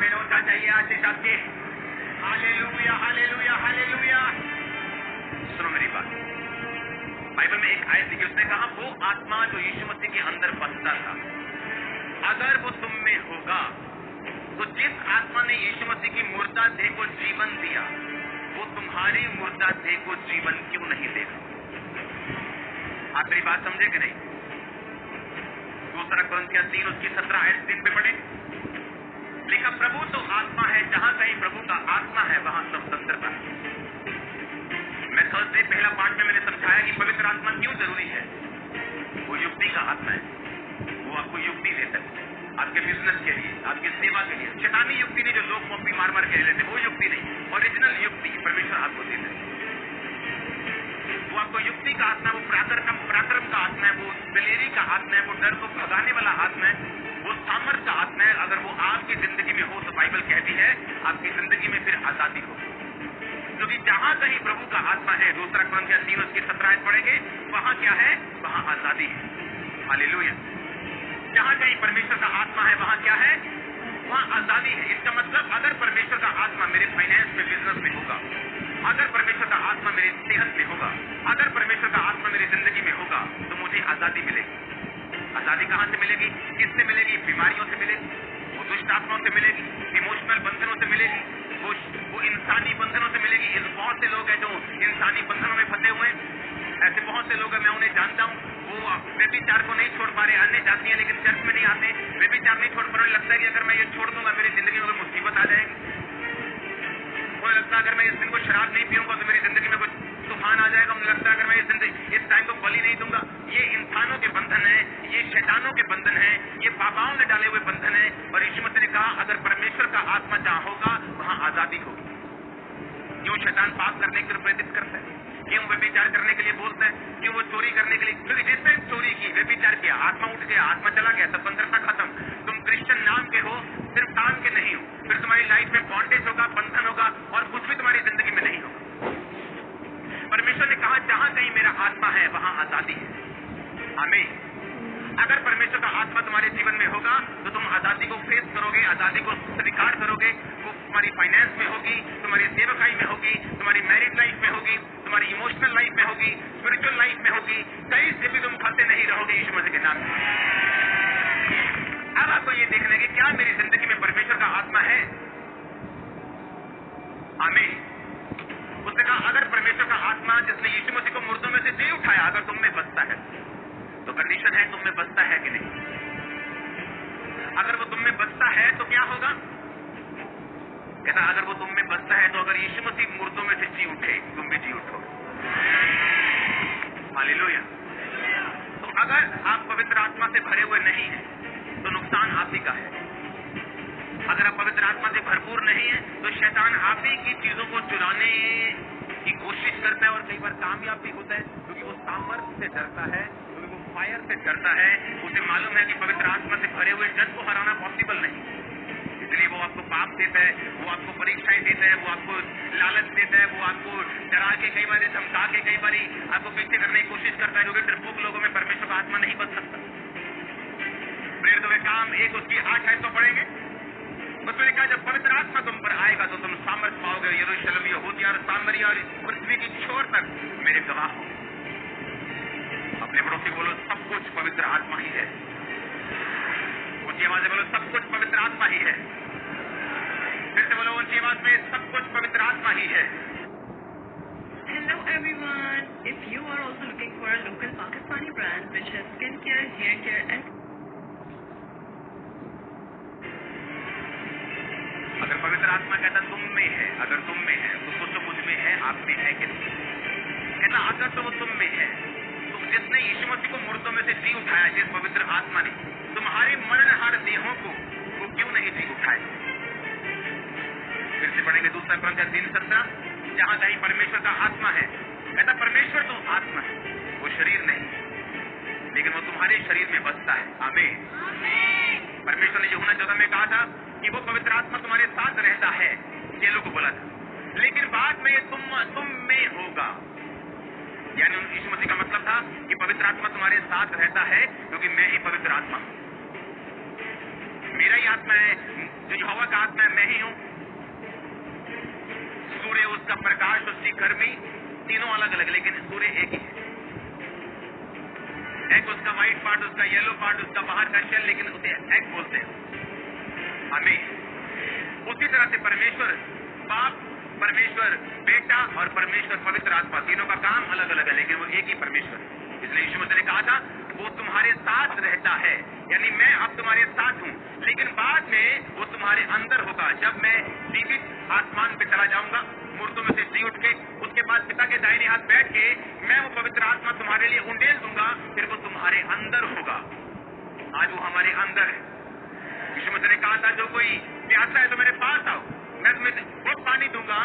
आमीन होता चाहिए। आशीष आपकी। Hallelujah hallelujah hallelujah. सुनो मेरी बात, बाइबल में एक आयत लिखी, उसने कहा वो आत्मा जो यीशु मसीह के अंदर बसता था, अगर वो तुम में होगा तो जिस आत्मा ने यीशु मसीह की मुर्दा देह को जीवन दिया, वो तुम्हारी मुर्दा देह को जीवन क्यों नहीं देगा? आप मेरी बात समझे कि नहीं? दूसरा कुरिन्थियों 3 उसकी 17 आयत 3 पे पढ़े, लिखा प्रभु तो आत्मा है, जहां कहीं प्रभु का आत्मा है वहां स्वतंत्रता है। मैं थर्सडे पहला पाठ में मैंने समझाया कि पवित्र आत्मा क्यों जरूरी है। वो युक्ति का आत्मा है, वो आपको युक्ति देता है आपके बिजनेस के लिए, आपकी सेवा के लिए। शैतानी युक्ति नहीं जो लोग कॉपी मार मार के ले लेते, वो युक्ति नहीं, ओरिजिनल युक्ति परमेश्वर आपको देता है। वो आपको युक्ति का आत्मा है, वो पराक्रम का आत्मा है, वो दिलेरी का आत्मा है, वो डर को भगाने वाला आत्मा है, वो सामर्थ का आत्मा है। अगर वो आपकी जिंदगी में हो तो बाइबल कहती है आपकी जिंदगी में फिर आजादी हो, क्योंकि जहां कहीं प्रभु का आत्मा है, दूसरा कुरिन्थियों 3 उसकी 17 आयत पढ़ेंगे, वहां क्या है? वहां आजादी है। हालेलुया। जहां कहीं परमेश्वर का आत्मा है वहां क्या है? वहां आजादी है। इसका मतलब अगर परमेश्वर का आत्मा मेरे फाइनेंस में, बिजनेस में होगा, अगर परमेश्वर का आत्मा मेरी सेहत में होगा, अगर परमेश्वर का आत्मा मेरी जिंदगी में होगा, तो मुझे आजादी मिलेगी। आजादी कहां से मिलेगी? किससे मिलेगी? बीमारियों से मिलेगी, वो दुष्ट आत्माओं से मिलेगी, इमोशनल बंधनों से मिलेगी, वो इंसानी बंधनों से मिलेगी। बहुत से लोग हैं जो इंसानी बंधनों में फंसे हुए हैं, ऐसे बहुत से लोग हैं, मैं उन्हें जानता हूं। वो व्यभिचार को नहीं छोड़ पा रहे, अन्य जाति हैं लेकिन चर्च में नहीं आते, व्यभिचार नहीं छोड़ पा रहे। लगता है कि अगर मैं ये छोड़ दूंगा मेरी जिंदगी में कोई मुसीबत आ जाएगी। मुझे लगता है अगर मैं इस दिन को शराब नहीं पीऊंगा तो मेरी जिंदगी में कोई तूफान आ जाएगा। मुझे लगता है अगर मैं इस टाइम को बलि नहीं दूंगा। ये इंसानों के बंधन है, ये शैतानों के बंधन है, ये पापाओं ने डाले हुए बंधन है। और यीशु मसीह ने कहा अगर परमेश्वर का आत्मा जहां होगा वहां आजादी होगी। क्यों शैतान पाप करने के लिए प्रेरित करता है? क्यों व्यभिचार करने के लिए बोलता है? क्यों वो चोरी करने के लिए? क्योंकि जिसने चोरी की, व्यभिचार किया, आत्मा उठ गया, आत्मा चला गया, स्वतंत्रता खत्म। तुम क्रिश्चियन नाम के हो, सिर्फ काम के नहीं हो, फिर तुम्हारी लाइफ में बॉन्डेज होगा, बंधन होगा और कुछ भी तुम्हारी जिंदगी में नहीं होगा। परमेश्वर ने कहा जहां कहीं मेरा आत्मा है वहां आजादी है। आमीन। अगर परमेश्वर का आत्मा तुम्हारे जीवन में होगा तो तुम आजादी को फेस करोगे, आजादी को स्वीकार करोगे। वो तुम्हारी फाइनेंस में होगी, तुम्हारी सेवकाई में होगी, तुम्हारी मैरिड लाइफ में होगी, तुम्हारी इमोशनल लाइफ में होगी, स्पिरिचुअल लाइफ में होगी। कहीं से भी तुम फंसे नहीं रहोगे यीशु मसीह के नाम में। अब आपको ये देखना है कि क्या मेरी जिंदगी में परमेश्वर का आत्मा है? आमीन। उसने कहा अगर परमेश्वर का आत्मा जिसने यीशु मसीह को मुर्दों में से जी उठाया अगर तुम में बसता है तो कंडीशन है तुम में बसता है कि नहीं। अगर वो तुम में बसता है तो क्या होगा? कहता अगर वो तुम में बसता है तो अगर यीशु मसीह मुर्दों में से जी उठे तुम भी जी उठोगे। हालेलुया। तो अगर आप पवित्र आत्मा से भरे हुए नहीं हैं तो नुकसान आप ही का है। अगर आप पवित्र आत्मा से भरपूर नहीं है तो शैतान आप ही की चीजों को चुराने की कोशिश करता है और कई बार कामयाब भी होता है, क्योंकि वो सामर्थ्य से डरता है, क्योंकि वो फायर से डरता है। उसे मालूम है कि पवित्र आत्मा से भरे हुए जन को हराना पॉसिबल नहीं, इसलिए वो आपको पाप देता है, वो आपको परीक्षाएं देता है, वो आपको लालच देता है, वो आपको डरा के कई बार धमका के कई बार आपको पीछे करने की कोशिश करता है, क्योंकि डरपोक लोगों में परमेश्वर का आत्मा नहीं बच सकता। प्रेरित हुए काम 1 उसकी 8 आयत तो पढ़ेंगे। उसने कहा जब पवित्र आत्मा तुम पर आएगा तो तुम सामर्थ पाओगे, यरूशलेम, यहूदिया और सामरिया और पृथ्वी की छोर तक मेरे गवाह हो। अपने पड़ोसी बोलो सब कुछ पवित्र आत्मा ही है। ऊंची आवाज में बोलो सब कुछ पवित्र आत्मा ही है। फिर से बोलो ऊंची आवाज में सब कुछ पवित्र आत्मा ही है। Hello everyone. If you are also looking for a local Pakistani brand which has skincare, hair care and अगर पवित्र आत्मा कहता तुम में है, अगर तुम में है तो कुछ तो मुझ में है, आप में है कि नहीं। कहता अगर तो वो तुम में है तो जिसने यीशु मसीह को मुर्दों में से जी उठाया, जिस पवित्र आत्मा ने तुम्हारे मरणहार देहों को वो क्यों नहीं जी उठाए। फिर से पढ़ेंगे दूसरा कुरिन्थियों 3:17, जहां कहीं परमेश्वर का आत्मा है। कहता परमेश्वर तो आत्मा है, वो शरीर नहीं, लेकिन वो तुम्हारे शरीर में बसता है। आमीन। परमेश्वर ने यूहन्ना 14 में कहा था कि वो पवित्र आत्मा तुम्हारे साथ रहता है, चेलों को बोला था, लेकिन बाद में तुम में होगा। यानी यीशु मसीह का मतलब था कि पवित्र आत्मा तुम्हारे साथ रहता है क्योंकि मैं ही पवित्र आत्मा हूं, मेरा ही आत्मा है, जो यहोवा का आत्मा है मैं ही हूं। सूर्य, उसका प्रकाश, उसकी गर्मी, तीनों अलग अलग, लेकिन सूर्य एक ही है। एग उसका व्हाइट पार्ट, उसका येलो पार्ट, उसका बाहर का शेल, लेकिन उसे एग बोलते हैं। हमें उसी तरह से परमेश्वर बाप, परमेश्वर बेटा और परमेश्वर पवित्र आत्मा, तीनों का काम अलग अलग है, लेकिन वो एक ही परमेश्वर। इसलिए यीशु मसीह ने कहा था वो तुम्हारे साथ रहता है, यानी मैं अब तुम्हारे साथ हूं, लेकिन बाद में वो तुम्हारे अंदर होगा। जब मैं जीवित आसमान पे चला जाऊंगा, मुर्दों में से जी उठ के, उसके बाद पिता के दाहिने हाथ बैठ के मैं वो पवित्र आत्मा तुम्हारे लिए उंडेल दूंगा, फिर वो तुम्हारे अंदर होगा। आज वो हमारे अंदर है। यीशु मसीह ने कहा था जो कोई प्यासा है तो मेरे पास आओ, मैं तुम्हें वो पानी दूंगा,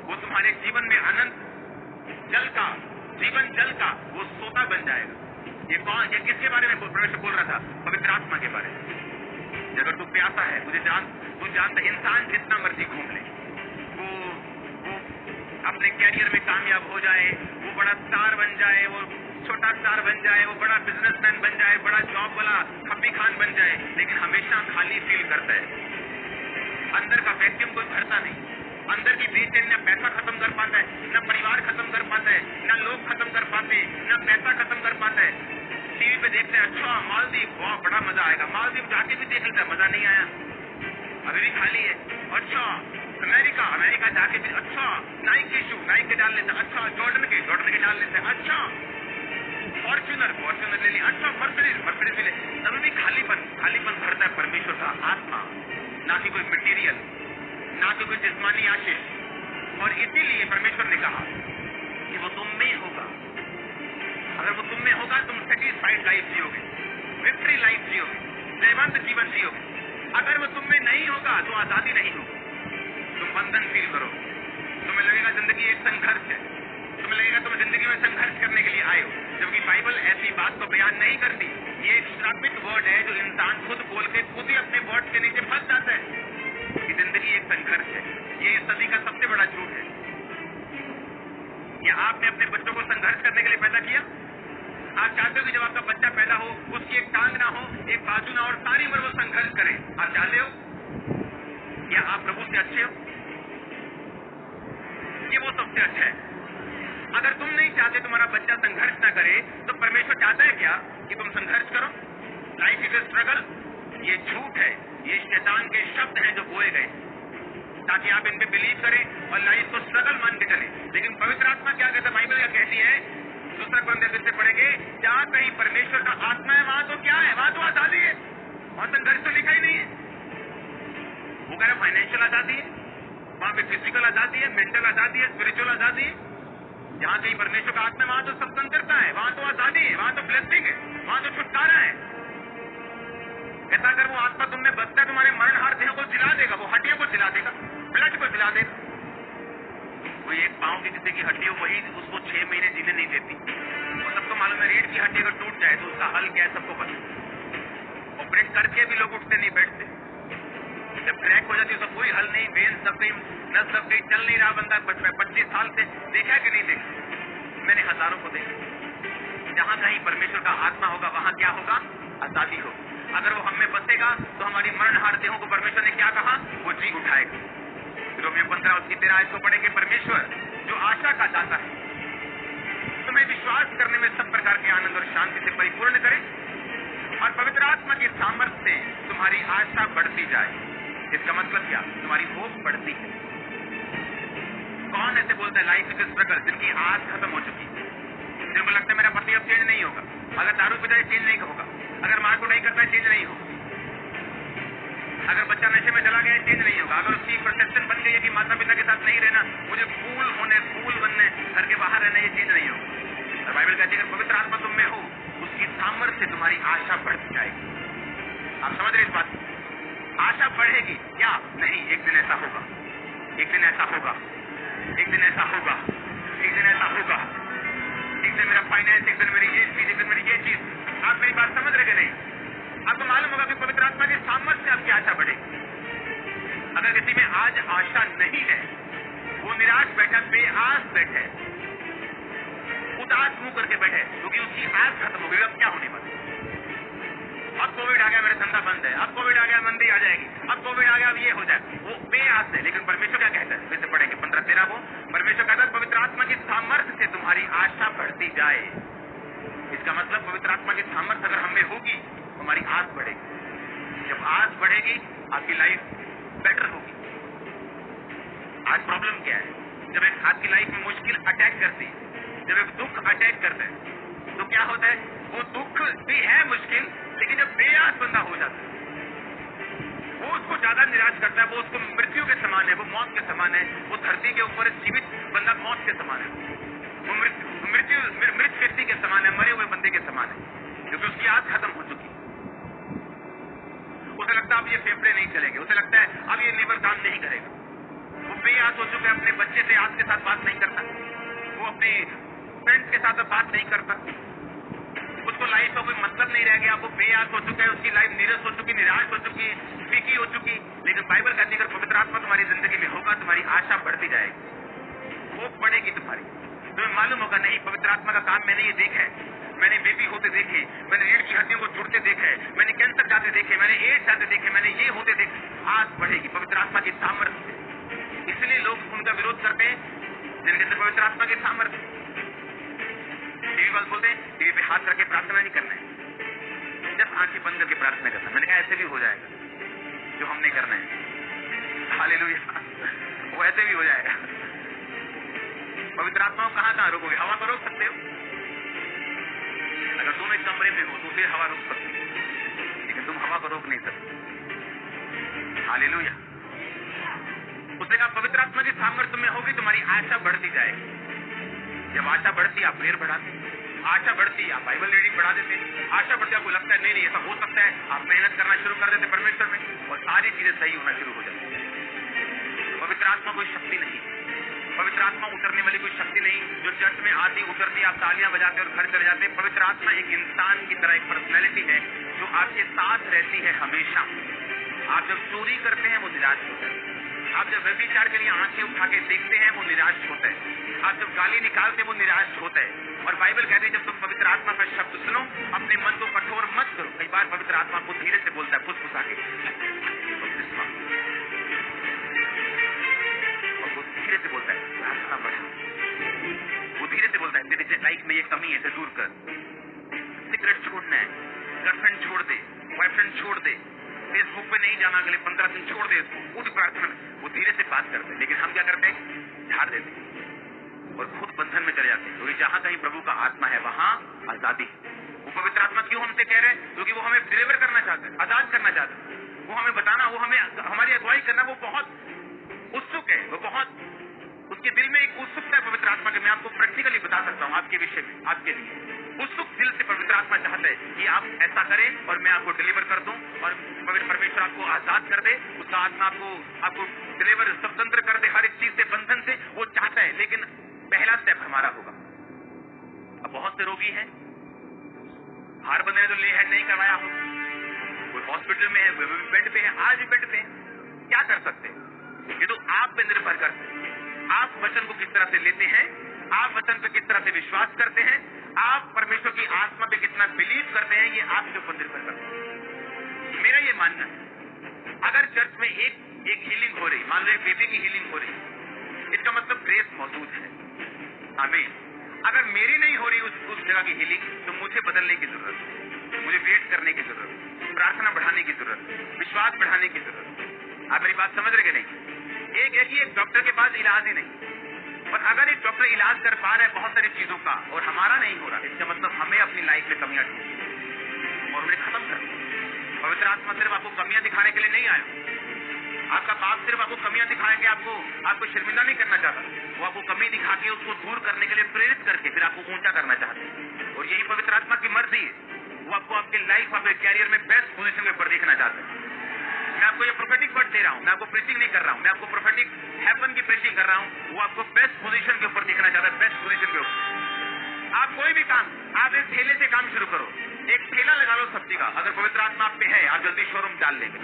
वो तुम्हारे जीवन में अनंत जल का, जीवन जल का वो सोता बन जाएगा। ये किसके बारे में परमेश्वर बोल रहा था? पवित्र आत्मा के बारे में। अगर तू प्यासा है, तू जानता, इंसान जितना मर्जी घूम ले, वो अपने कैरियर में कामयाब हो जाए, वो बड़ा स्टार बन जाए, वो छोटा स्टार बन जाए, वो बड़ा बिजनेसमैन बन जाए, बड़ा जॉब वाला खप्पी खान बन जाए, लेकिन हमेशा खाली फील करता है। अंदर का वैक्यूम कोई भरता नहीं। अंदर की बेचैनी न पैसा खत्म कर पाता है, न परिवार खत्म कर पाता है, न लोग खत्म कर पाते, न पैसा खत्म कर पाता है। टीवी पे देखते हैं, अच्छा मालदीव, वाह बड़ा मजा आएगा, मालदीव जाके भी देख लेता है, मजा नहीं आया, अभी भी खाली है। अच्छा अमेरिका जाके भी, अच्छा नाइक के शू, नाइक के डाल लेते हैं, अच्छा जॉर्डन के डाल लेते हैं, अच्छा फॉर्च्यूनर ले लिया, अच्छा मर्सिडीज ले, तभी भी खालीपन भरता है परमेश्वर का आत्मा, ना कि कोई मटेरियल, ना कि कोई जिस्मानी आशीष। और इसीलिए परमेश्वर ने कहा कि वो तुम में होगा। अगर वो तुम में होगा तुम सेटिस्फाइड लाइफ जियोगे, विक्ट्री लाइफ जियोगे, जयवंत जीवन जियोगे। अगर वो तुम में नहीं होगा तो आजादी नहीं होगी, तुम बंधन फील करो, तुम्हें लगेगा जिंदगी एक संघर्ष है, तुम्हें लगेगा तुम जिंदगी में संघर्ष करने के लिए आए हो, जबकि बाइबल ऐसी बात को बयान नहीं करती। ये एक श्रापित वर्ड है जो इंसान खुद बोल के खुद ही अपने वर्ड के नीचे फंस जाता है कि जिंदगी एक संघर्ष है। ये सदी का सबसे बड़ा झूठ है। या आपने अपने बच्चों को संघर्ष करने के लिए पैदा किया? आप चाहते हो कि जब आपका बच्चा पैदा हो उसकी एक टांग ना हो, एक बाजू ना हो और सारी उम्र वो संघर्ष करे? आप चाहते हो? या आप प्रभु से अच्छे हो? ये वो सबसे अच्छा है। अगर तुम नहीं चाहते तुम्हारा बच्चा संघर्ष ना करे, तो परमेश्वर चाहता है क्या कि तुम संघर्ष करो? लाइफ इज ए स्ट्रगल, ये झूठ है, ये शैतान के शब्द हैं जो बोए गए ताकि आप इन पे बिलीव करें और लाइफ को स्ट्रगल मान के चले। लेकिन पवित्र आत्मा क्या कहता है? बाइबल क्या कहती है? दूसरा कुरिन्थियों से पढ़ेंगे, जहां कहीं परमेश्वर का आत्मा है वहां तो क्या है? वहां तो आजादी है, वहां संघर्ष तो लिखा ही नहीं है। वो कह रहा फाइनेंशियल आजादी है, वहां पे फिजिकल आजादी है, मेंटल आजादी है, स्पिरिचुअल आजादी है। जहां कहीं परमेश्वर का आत्मा वहां तो स्वतंत्रता है, वहां तो आजादी है, वहां तो ब्लेसिंग है, वहां तो छुटकारा है। कहता अगर वो आत्मा तुम में बसता है तुम्हारे मरणहार देह को जिला देगा, वो हड्डियों को जिला देगा, ब्लड को जिला देगा। कोई एक पांव की किसी की हड्डी हो वही उसको 6 महीने जीने नहीं देती। और सबको मालूम है रीढ़ की हड्डी अगर टूट जाए तो उसका हल क्या है सबको पता। ऑपरेट करके भी लोग उठते नहीं बैठते। जब क्रैक हो जाती है तो कोई हल नहीं, वेन सब गई, नस सब गई, चल नहीं रहा बंदा 25 साल से। देखा कि नहीं देखा? मैंने हजारों को देखा। जहां कहीं परमेश्वर का आत्मा होगा वहां क्या होगा? आजादी होगी। अगर वो हम में बसेगा तो हमारी मरणहार देहों को परमेश्वर ने क्या कहा? वो जी उठाएगा। रोमियो 15 उसकी 13 आयत को पढ़ेंगे। परमेश्वर जो आशा का दाता है तुम्हें विश्वास करने में सब प्रकार के आनंद और शांति से परिपूर्ण करे और पवित्र आत्मा की सामर्थ्य से तुम्हारी आशा बढ़ती जाए। इसका मतलब क्या? तुम्हारी होप बढ़ती है। कौन ऐसे बोलता है लाइफ इज स्ट्रगल? जिनकी आस खत्म हो चुकी है, जिनको लगता है मेरा पति अब चेंज नहीं होगा, अगर दारू पीता है चेंज नहीं होगा, अगर मार को नहीं करता है चेंज नहीं होगा, अगर बच्चा नशे में चला गया चेंज नहीं होगा, अगर उसकी परसेप्शन बन गई है कि माता पिता के साथ नहीं रहना, मुझे कूल बनने, घर के बाहर रहना, ये चेंज नहीं होगा। और बाइबल कहती है अगर पवित्र आत्मा तुम में हो उसकी सामर्थ्य से तुम्हारी आशा बढ़ती जाएगी। आप समझ रहे इस बात? आशा बढ़ेगी क्या? नहीं, एक दिन ऐसा होगा, एक दिन ऐसा होगा, एक दिन ऐसा होगा, एक दिन ऐसा होगा, एक दिन मेरा फाइनेंस, एक दिन मेरी ये चीज, एक दिन मेरी ये चीज। आप मेरी बात समझ रहे कि नहीं? आपको मालूम होगा कि पवित्र आत्मा की सामर्थ्य से आपकी आशा बढ़ेगी। अगर किसी में आज आशा नहीं है, वो निराश बैठा, बेआस बैठे, उदास मुंह करके बैठे, क्योंकि उसकी आस खत्म हो गई, अब क्या होने वाला? अब कोविड आ गया, मेरा धंधा बंद है, अब कोविड आ गया, मंदी आ जाएगी, अब कोविड आ गया, अब ये हो जाए। वो बेआस है। लेकिन परमेश्वर क्या कहता है? वैसे पढ़ेंगे 15-13 को। परमेश्वर कहता है पवित्र आत्मा की सामर्थ्य से तुम्हारी आशा बढ़ती जाए। इसका मतलब पवित्र आत्मा की सामर्थ्य अगर हमें होगी, हमारी आस बढ़ेगी। जब आस बढ़ेगी, आपकी लाइफ बेटर होगी। आज प्रॉब्लम क्या है? जब एक आपकी लाइफ में मुश्किल अटैक करती है, जब एक दुख अटैक करता है, तो क्या होता है? वो दुख भी है मुश्किल, लेकिन जब बेआस बंदा हो जाता है, वो उसको ज्यादा निराश करता है, वो उसको मृत्यु के समान है, वो मौत के समान है। वो धरती के ऊपर जीवित बंदा मौत के समान है, वो मृत व्यक्ति के समान है, मरे हुए बंदे के समान है, क्योंकि उसकी आस खत्म हो चुकी है। उसे लगता है अब ये फेफड़े नहीं चलेंगे, उसे लगता है अब ये लीवर काम नहीं करेगा। वो बेआस हो चुका है, अपने बच्चे से आज के साथ बात नहीं करता, वो अपने फ्रेंड्स के साथ बात नहीं करता, उसको लाइफ का कोई मतलब नहीं रह गया। वो बेआस हो चुका है, उसकी लाइफ नीरस हो चुकी, निराश हो चुकी, फीकी हो चुकी। लेकिन बाइबल कहती है अगर पवित्र आत्मा तुम्हारी जिंदगी में होगा, तुम्हारी आशा बढ़ती जाएगी, होप बढ़ेगी तुम्हारी। तुम्हें मालूम होगा नहीं, पवित्र आत्मा का काम मैंने ये देखा है, मैंने बेबी होते देखे, मैंने रीढ़ की हड्डियों को जुड़ते देखा है, मैंने कैंसर जाते देखे, मैंने एड्स जाते देखे, मैंने ये होते देखे। आस बढ़ेगी पवित्र आत्मा की सामर्थ्य से। इसलिए लोग उनका विरोध करते हैं जिनके अंदर पवित्र आत्मा की सामर्थ्य। टीवी वाले बोलते हैं टीवी पे हाथ रख के प्रार्थना नहीं करना है, जब आंखें बंद करके प्रार्थना करना। मैंने कहा ऐसे भी हो जाएगा जो हमने करना है। हालेलुया, वो ऐसे भी हो जाएगा। पवित्र आत्मा को कहां रोकोगे? हवा को रोक सकते हो। अगर तुम एक कमरे में हो तो फिर हवा रोक सकते हो, लेकिन तुम हवा को रोक नहीं सकते। हालेलुया। उसने कहा पवित्र आत्मा की सामर्थ्य में होगी, तुम्हारी आशा बढ़ती जाएगी। जब आशा बढ़ती आप प्रेयर बढ़ाते, आशा बढ़ती आप बाइबल रीडिंग बढ़ा देते, आशा बढ़ती आपको लगता है नहीं ऐसा हो सकता है, आप मेहनत करना शुरू कर देते परमेश्वर में, और सारी चीजें सही होना शुरू हो जाती है। पवित्र आत्मा कोई शक्ति नहीं, पवित्र आत्मा उतरने वाली कोई शक्ति नहीं जो चर्च में आती उतरती आप तालियां बजाते और घर चले जाते। पवित्र आत्मा एक इंसान की तरह एक पर्सनैलिटी है जो आपके साथ रहती है हमेशा। आप जब चोरी करते हैं वो निराश होता है, आप जब व्यभिचार के लिए आंखें उठा के देखते हैं वो निराश होता है, आप जब गाली निकालते वो निराश होता है। और बाइबल कहती है जब तुम पवित्र आत्मा का शब्द सुनो, अपने मन को कठोर मत करो। कई बार पवित्र आत्मा को धीरे से बोलता है, फुसफुसा के, और वो धीरे से बोलता है प्रार्थना बढ़ा। वो धीरे से बोलता है तेरी लाइफ में ये कमी है, इसे दूर कर, सिगरेट छोड़ना है, गर्लफ्रेंड छोड़ दे, बॉयफ्रेंड छोड़ दे, फेसबुक पे नहीं जाना, अगले 15 दिन छोड़ दे इसको, पूरी प्रार्थना। वो धीरे से बात करते हैं, लेकिन हम क्या करते हैं? झाड़ देते हैं और खुद बंधन में चले जाते हैं। क्योंकि जहां कहीं प्रभु का आत्मा है वहां आजादी। वो पवित्र आत्मा क्यों हमसे कह रहे हैं? क्योंकि वो हमें डिलीवर करना चाहते हैं, आजाद करना चाहते हैं। वो हमें बताना, वो हमें हमारी अगुवाई करना, वो बहुत उत्सुक है, वो बहुत उसके दिल में एक उत्सुकता है पवित्र आत्मा के। मैं आपको प्रैक्टिकली बता सकता हूँ आपके विषय में, आपके लिए उत्सुक दिल से पवित्र आत्मा चाहता है कि आप ऐसा करें और मैं आपको डिलीवर कर दूं, और परमेश्वर आपको आजाद कर दे, उसका आत्मा आपको डिलीवर, स्वतंत्र कर दे हर एक चीज से, बंधन से। वो चाहता है, लेकिन पहला स्टेप हमारा होगा। अब बहुत से रोगी हैं, हर बंदे ने तो ले हैंड नहीं करवाया हो, कोई हॉस्पिटल में है, बेड पे है, आज भी बेड पे है, क्या कर सकते हैं? ये तो आप पे निर्भर करते हैं। आप वचन को किस तरह से लेते हैं, आप वचन पे किस तरह से विश्वास करते हैं, आप परमेश्वर की आत्मा पे कितना बिलीव करते हैं, ये आपके ऊपर निर्भर करता है। मेरा ये मानना है अगर चर्च में एक हीलिंग हो रही, मान लो एक बेबी की हीलिंग हो रही, इसका मतलब ग्रेस मौजूद है। आमीन। अगर मेरी नहीं हो रही उस जगह की हीलिंग, तो मुझे बदलने की जरूरत है, मुझे वेट करने की जरूरत है, प्रार्थना बढ़ाने की जरूरत है, विश्वास बढ़ाने की जरूरत है। आप मेरी बात समझ रहे कि नहीं? एक डॉक्टर के पास इलाज ही नहीं, और अगर एक डॉक्टर इलाज कर पा रहा है बहुत सारी चीजों का और हमारा नहीं हो रहा, इसका मतलब हमें अपनी लाइफ में कमियां ढूंढनी और उन्हें खत्म करना। पवित्र आत्मा सिर्फ आपको कमियां दिखाने के लिए नहीं आया। आपका बाप सिर्फ आपको कमियां दिखाने के आपको शर्मिंदा नहीं करना चाहता, वो आपको कमी दिखा के उसको दूर करने के लिए प्रेरित करके फिर आपको ऊंचा करना चाहते हैं। और यही पवित्र आत्मा की मर्जी है, वो आपको आपके लाइफ, आपके कैरियर में बेस्ट पोजीशन के ऊपर देखना चाहते हैं। मैं आपको ये प्रोफेटिक वर्ड दे रहा हूं, मैं आपको प्रीचिंग नहीं कर रहा हूं, मैं आपको प्रोफेटिक हेवन की प्रीचिंग कर रहा हूं। वो आपको बेस्ट पोजीशन के ऊपर देखना चाहता है, बेस्ट पोजीशन के ऊपर। आप कोई भी काम, आप एक ठेले से काम शुरू करो, एक ठेला लगा लो सब्जी का, अगर पवित्र आत्मा आप पे है आप जल्दी शोरूम डाल लेंगे।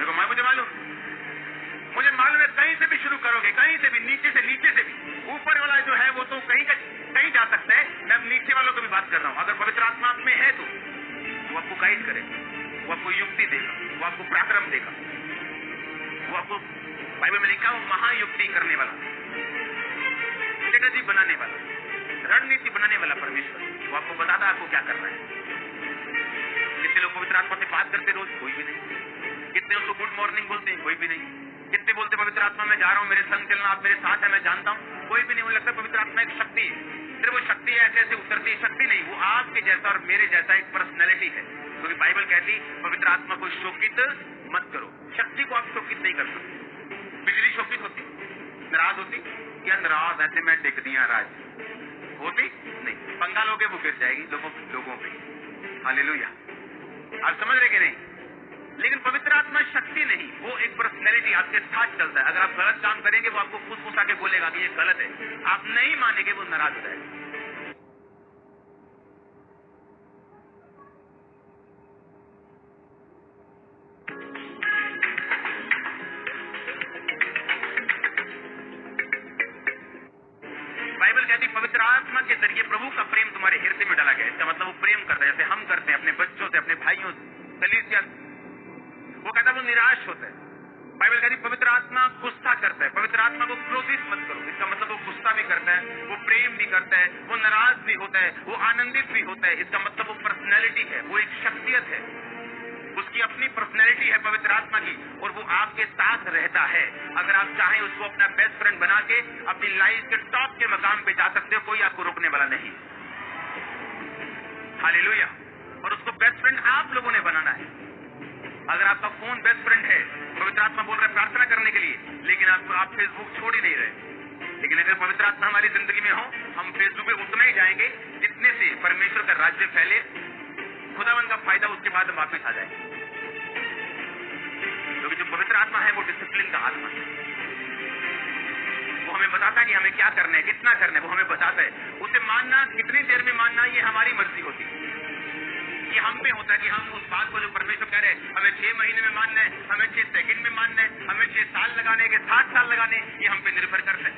मुझे मालूम है, कहीं से भी शुरू करोगे, कहीं से भी, नीचे से भी, ऊपर वाला जो है वो तो कहीं जा सकता है। मैं अब नीचे वालों को भी बात कर रहा हूं। अगर पवित्र आत्मा आप में है तो वो आपको गाइड करे, वो आपको युक्ति देगा, वो आपको पराक्रम देगा, वो आपको बाइबल में लिखा वो महायुक्ति करने वाला, स्ट्रेटजी बनाने वाला, रणनीति बनाने वाला परमेश्वर, वो आपको बताता है आपको क्या करना है। कितने लोग पवित्र आत्मा से बात करते रोज? कोई भी नहीं। कितने उसको गुड मॉर्निंग बोलते हैं? कोई भी नहीं। कितने बोलते पवित्र आत्मा मैं जा रहा हूँ, मेरे संग चलना, आप मेरे साथ है, मैं जानता हूँ? कोई भी नहीं। मुझे लगता है पवित्र आत्मा एक शक्ति है, सिर्फ वो शक्ति है ऐसे ऐसे उतरती है, शक्ति नहीं, वो आपके जैसा और मेरे जैसा एक पर्सनैलिटी है। क्योंकि बाइबल कहती पवित्र आत्मा को शोकित मत करो। शक्ति को आप शोकित नहीं कर सकते। बिजली शोकित होती, नाराज होती? क्या नाराज ऐसे मैं टिक दिया राज होती नहीं। पंखा लोगे वो गिर जाएगी लोगों पे। हालेलुया। आप समझ रहे कि नहीं? लेकिन पवित्र आत्मा शक्ति नहीं, वो एक पर्सनैलिटी आपके साथ चलता है। अगर आप गलत काम करेंगे वो आपको फुसफुसा के बोलेगा कि ये गलत है, आप नहीं मानेंगे, वो नाराज हो जाएगा। बाइबल कहती पवित्र आत्मा के जरिए प्रभु का प्रेम तुम्हारे हृदय में डाला गया। इसका मतलब वो प्रेम करता है जैसे हम करते हैं अपने बच्चों से, अपने भाइयों से, कलीसिया। वो कहता है वो निराश होता है। बाइबल कहती पवित्र आत्मा गुस्सा करता है। पवित्र आत्मा को क्रोधित मत करो। इसका मतलब वो गुस्सा भी करता है, वो प्रेम भी करता है, वो नाराज भी होता है, वो आनंदित भी होता है। इसका मतलब वो पर्सनैलिटी है, वो एक शख्सियत है, उसकी अपनी पर्सनैलिटी है पवित्र आत्मा की, और वो आपके साथ रहता है। अगर आप चाहें उसको अपना बेस्ट फ्रेंड बना के अपनी लाइफ के टॉप के मकाम पे जा सकते हो, कोई आपको रोकने वाला नहीं। हालेलुया। और उसको बेस्ट फ्रेंड आप लोगों ने बनाना है। अगर आपका फोन बेस्ट फ्रेंड है, पवित्र आत्मा बोल रहा है प्रार्थना करने के लिए, लेकिन आप फेसबुक छोड़ ही नहीं रहे। लेकिन अगर पवित्र आत्मा हमारी जिंदगी में हो, हम फेसबुक पे उतना ही जाएंगे जितने से परमेश्वर का राज्य फैले, खुदावन का फायदा उसके बाद वापस आ जाए। क्योंकि जो पवित्र आत्मा है वो डिसिप्लिन का आत्मा है। वो हमें बताता है कि हमें क्या करना है, कितना करना है, वो हमें बताता है। उसे मानना, कितनी देर में मानना, ये हमारी मर्जी होती है। ये हम पे होता है कि हम उस बात को जो परमेश्वर कह रहे हैं हमें 6 महीने में मानना है, हमें 6 सेकंड में मानना है, हमें 6 साल लगाने के 7 साल लगाने, ये हम पे निर्भर करता है।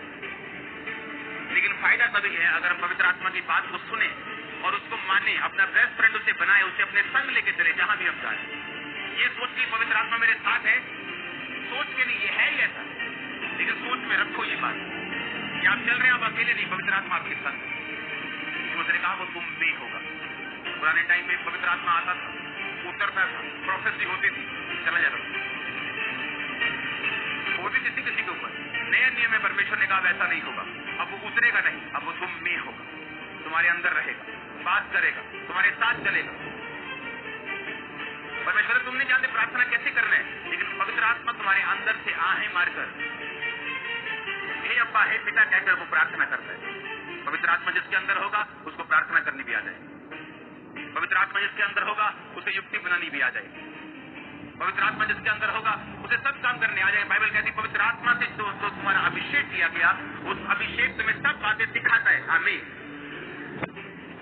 लेकिन फायदा तभी है अगर हम पवित्र आत्मा की बात को सुने और उसको माने, अपना बेस्ट फ्रेंड उसे बनाए, उसे अपने संग लेके चले जहां भी हम जाए। ये सोच के पवित्र आत्मा मेरे साथ है, सोच के नहीं, ये है ही ऐसा, लेकिन सोच में रखो ये बात कि आप चल रहे हैं, आप अकेले नहीं, पवित्र आत्मा आपके संग। उसने कहा वो तुम में होगा। पुराने टाइम में पवित्र आत्मा आता था, उतरता था, प्रोफेसी होती थी, चला जाता था, होती किसी किसी के ऊपर। नए नियम में परमेश्वर ने कहा वैसा नहीं होगा, अब वो उतरेगा नहीं, अब वो तुम में होगा, तुम्हारे अंदर रहेगा, बात करेगा, तुम्हारे साथ चलेगा। परमेश्वर तुम नहीं जानते प्रार्थना कैसे करना है, लेकिन पवित्र आत्मा तुम्हारे अंदर से आहें मारकर हे अब्बा हे पिता कहकर वो प्रार्थना करता है। पवित्र आत्मा जिसके अंदर होगा उसको प्रार्थना करनी भी आ जाएगी। पवित्र आत्मा जिसके अंदर होगा उसे युक्ति बनानी भी आ जाएगी। पवित्र आत्मा जिसके अंदर होगा उसे सब काम करने आ जाएगा। बाइबल कहती पवित्र आत्मा से जो तुम्हारा अभिषेक किया गया, उस अभिषेक तुम्हें सब बातें सिखाता है। आमीन।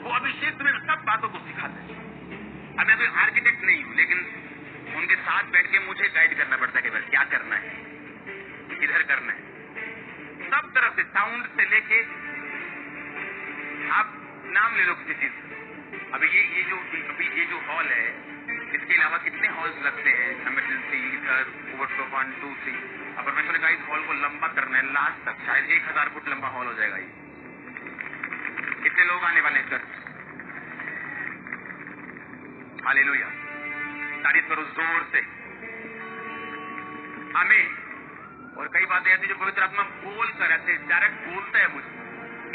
वो अभिषेक तुम्हें सब बातों को सिखाता है। अब मैं कोई आर्किटेक्ट नहीं हूं, लेकिन उनके साथ बैठ के मुझे गाइड करना पड़ता है कि क्या करना है, किधर करना है, सब तरफ से, साउंड से लेके आप नाम ले लो किसी चीज। अभी ये जो हॉल है, इसके अलावा कितने हॉल्स लगते हैं, इमरजेंसी, इधर, ओवरफ्लो 1, 2, 3। अब परमेश्वर ने कहा इस हॉल को लंबा करना है लास्ट तक, शायद 1000 फुट लंबा हॉल हो जाएगा ये। कितने लोग आने वाले हैं चर्च? हालेलुया। तारीफ करो जोर से। आमीन। और कई बातें ऐसी जो पवित्र आत्मा बोल कर ऐसे डायरेक्ट बोलता है मुझे।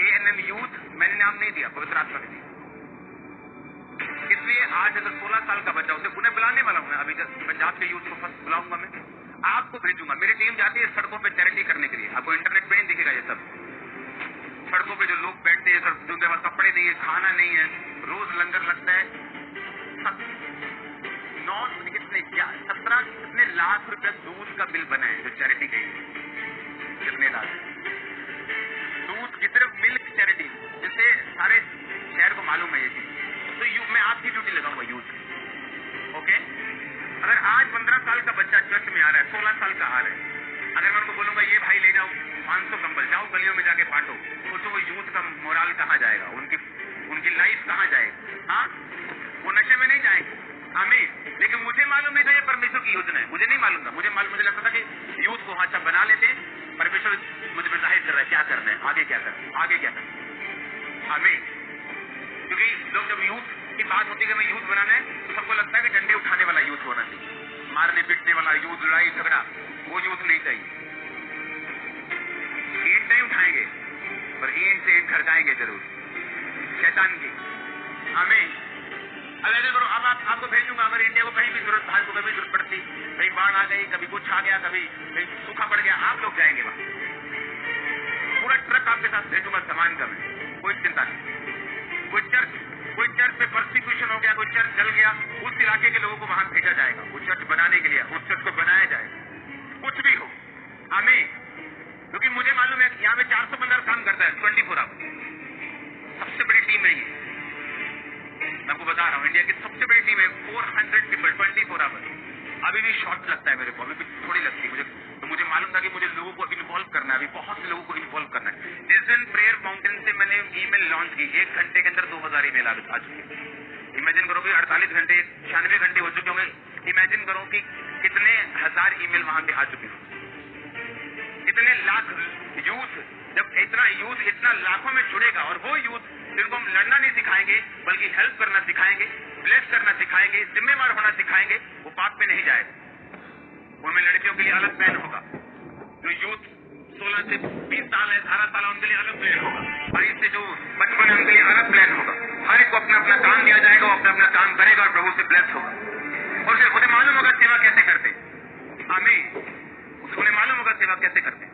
ANM यूथ मैंने नाम नहीं दिया, पवित्र आत्मा ने दिया। इसलिए आज अगर 16 साल का बच्चा, उसे पुनः बुलाने वाला हूं मैं, अभी पंजाब के यूथ को फर्स्ट बुलाऊंगा, मैं आपको भेजूंगा। मेरी टीम जाती है सड़कों पे चैरिटी करने के लिए। आपको इंटरनेट पे नहीं दिखेगा ये सब। सड़कों पे जो लोग बैठते हैं, जिनके पास कपड़े नहीं है, खाना नहीं है, रोज लंगर लगता है। 17 कितने लाख रुपया दूध का बिल बना है जो चैरिटी के लिए। कितने लाख दूध की, सिर्फ मिल्क चैरिटी, जिससे सारे शहर को मालूम है ये चीज। तो मैं आपकी ड्यूटी लगाऊंगा यूथ। ओके, अगर आज 15 साल का बच्चा चर्च में आ रहा है, 16 साल का आ रहा है, अगर मैं उनको बोलूंगा ये भाई ले जाओ 500 कंबल, जाओ गलियों में जाके बांटो, तो वो यूथ का मोराल कहाँ जाएगा, उनकी लाइफ कहाँ जाएगी? हाँ, वो नशे में नहीं जाएंगे। आमीन। लेकिन मुझे मालूम नहीं था ये परमेश्वर की योजना है, मुझे नहीं मालूम था। मुझे लगता था कि यूथ को अच्छा बना लेते, परमेश्वर मुझे जाहिर कर रहा है क्या करना है, आगे क्या करना है, आगे क्या करना है। हमें क्योंकि लोग जब यूथ की बात होती है कि हमें यूथ बनाना है तो सबको लगता है कि डंडे उठाने वाला यूथ होना चाहिए, मारने पीटने वाला यूथ, लड़ाई झगड़ा, वो यूथ नहीं चाहिए। ईंट नहीं उठाएंगे पर ईंट से ईंट खड़काएंगे जरूर शैतान की। हमें अब ऐसे करो, अब आपको भेजूंगा, अगर इंडिया को कहीं भी जरूरत, भारत को कभी जरूरत पड़ती, कहीं बाढ़ आ गई, कभी कुछ आ गया, कभी कहीं सूखा पड़ गया, आप लोग जाएंगे वहां, पूरा ट्रक आपके साथ भेजूंगा सामान का, मैं कोई चिंता नहीं। कोई चर्च पे परसिक्यूशन हो गया, कोई चर्च जल गया, उस इलाके के लोगों को वहां भेजा जाएगा, वो चर्च बनाने के लिए, उस चर्च को बनाया जाएगा, कुछ भी हो। हमें क्योंकि मुझे मालूम है यहाँ पे 400 बंदा काम करता है 24 आवर, सबसे बड़ी टीम है ये, मैं आपको बता रहा हूँ, इंडिया की सबसे बड़ी टीम है, 400 पीपल 24 आवर। अभी भी शॉर्ट लगता है मेरे को, अभी भी थोड़ी लगती है मुझे, तो मुझे मालूम था कि मुझे लोगों को इन्वॉल्व करना है, अभी बहुत से लोगों को इन्वॉल्व करना है। जिस दिन प्रेयर माउंटेन से मैंने ईमेल लॉन्च की, 1 घंटे के अंदर 2000 ईमेल आ चुके। इमेजिन करो कि 48 घंटे 96 घंटे हो चुके होंगे, इमेजिन करो कि कितने हजार ईमेल वहां पे आ चुके होंगे, कितने लाख यूथ, जब इतना यूथ इतना लाखों में जुड़ेगा, और वो यूथ जिनको हम लड़ना नहीं सिखाएंगे बल्कि हेल्प करना सिखाएंगे, ब्लेस करना सिखाएंगे, जिम्मेवार होना सिखाएंगे, वो पाप में नहीं जाएगा। उनमें लड़कियों के लिए अलग प्लान होगा, जो यूथ 16 से 20 साल है, 18 साल है, उनके लिए अलग प्लान होगा, 22 से जो 55 है उनके लिए अलग प्लान होगा। हर एक को अपना अपना काम दिया जाएगा, वो अपना अपना काम करेगा और प्रभु से ब्लेस होगा। और फिर उन्हें मालूम होगा सेवा कैसे करते, हमें उन्हें मालूम होगा सेवा कैसे करते।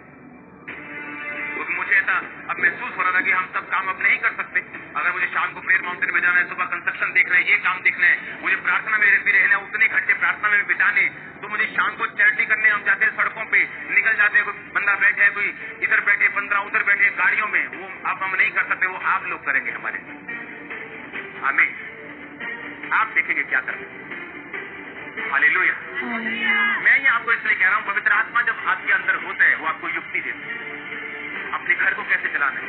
क्योंकि मुझे ऐसा अब महसूस हो रहा था कि हम सब काम अब नहीं कर सकते। अगर मुझे शाम को प्रेयर माउंटेन में जाना है, सुबह कंस्ट्रक्शन देखना है, ये काम देखना है, मुझे प्रार्थना में भी रहना है, उतने घंटे प्रार्थना में बिताने, तो मुझे शाम को चैरिटी करने हम जाते हैं, सड़कों पे निकल जाते हैं, कोई बंदा बैठे है, कोई इधर बैठे, 15 उधर बैठे गाड़ियों में, वो अब हम नहीं कर सकते, वो आप लोग करेंगे हमारे। हमें आप देखेंगे क्या करना। हालेलुया। मैं ये आपको इसलिए कह रहा हूँ, पवित्र आत्मा जब आपके अंदर होता है, वो आपको युक्ति देता है अपने घर को कैसे चलाना है।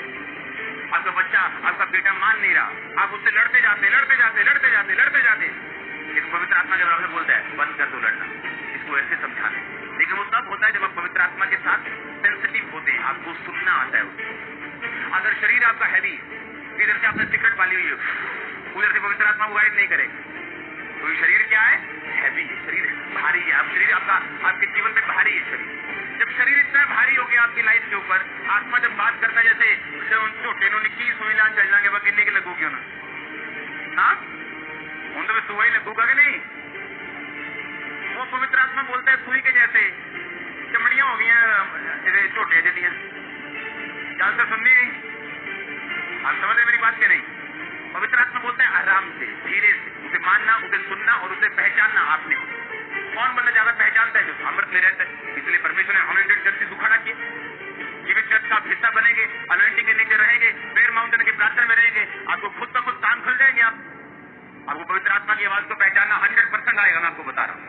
आपका बच्चा, आपका बेटा मान नहीं रहा, आप उससे लड़ते जाते। इस पवित्र आत्मा जब आपसे बोलता है बंद कर दो लड़ना, इसको ऐसे समझाना, लेकिन वो तब होता है जब आप पवित्र आत्मा के साथ सेंसिटिव होते हैं, आपको सुनना आता है उसको। अगर शरीर आपका हैवी, इधर से आपने सिगरेट पाली हुई है, उधर से पवित्र आत्मा गाइड नहीं करेगा, तो ये शरीर क्या है? हैवी है, शरीर भारी है। अब शरीर आपके जीवन में भारी है शरीर। जब शरीर इतना भारी हो गया आपकी लाइफ के ऊपर, आत्मा जब बात करता है जैसे छोटे नो निकी सुईलान चल जाएंगे, वह किन्ने के लगोगे उन्हें, हाँ उन तो सुई ही लगूगा कि नहीं। वो पवित्र आत्मा बोलता है सुई के जैसे चमड़ियां हो गई छोटे जलियां, क्या तो सुननी नहीं, आप समझे मेरी बात के नहीं। पवित्र आत्मा बोलते हैं आराम से, धीरे से, उसे मानना, उसे सुनना और उसे पहचानना। आपने कौन बंदा ज्यादा पहचानता है? जो अमृत में रहता है। इसलिए परमेश्वर ने अनॉइंटेड चर्चेस को खड़ा किया, ये भी चर्च का आप हिस्सा बनेंगे, अनॉइंटिंग के नीचे रहेंगे, प्रेयर माउंटेन की प्रार्थना में रहेंगे, आपको खुद का खुद कान खुल जाएंगे। आपको पवित्र आत्मा की आवाज को पहचानना 100% आएगा। मैं आपको बता रहा हूँ,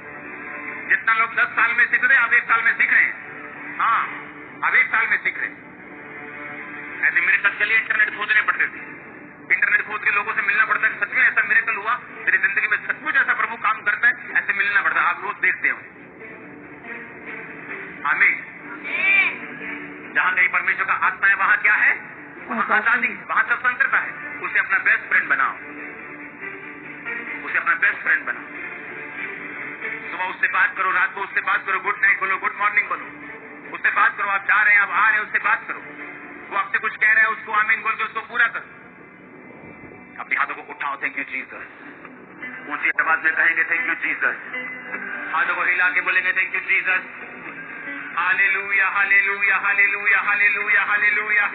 जितना लोग 10 साल में सीख रहे हैं, आप 1 साल में सीख रहे हैं। हाँ, आप 1 साल में सीख रहे हैं। ऐसे मेरे तक के लिए इंटरनेट खोजने पड़ते थे, इंटरनेट खोज के लोगों से मिलना पड़ता है। सच में ऐसा मिरेकल हुआ तेरी जिंदगी में, सचमुच ऐसा प्रभु काम करता है, ऐसे मिलना पड़ता है। आप रोज देखते हो। आमीन। जहां कहीं परमेश्वर का आत्मा है, वहां क्या है? वहां आजादी, वहां स्वतंत्रता है। उसे अपना बेस्ट फ्रेंड बनाओ, उसे अपना बेस्ट फ्रेंड बनाओ। सुबह उससे बात करो, रात को उससे बात करो, गुड नाइट बोलो, गुड मॉर्निंग बोलो, उससे बात करो। आप जा रहे हैं, आप आ रहे हैं, उससे बात करो। वो आपसे कुछ कह रहा है, उसको आमीन बोल के उसको पूरा करो। अपने हाथों को उठाओ, थैंक यू जीसस। ऊंची आवाज में कहेंगे थैंक यू जीसस। हाथों को हिला के बोलेंगे thank you Jesus. Hallelujah, hallelujah, hallelujah, hallelujah, hallelujah.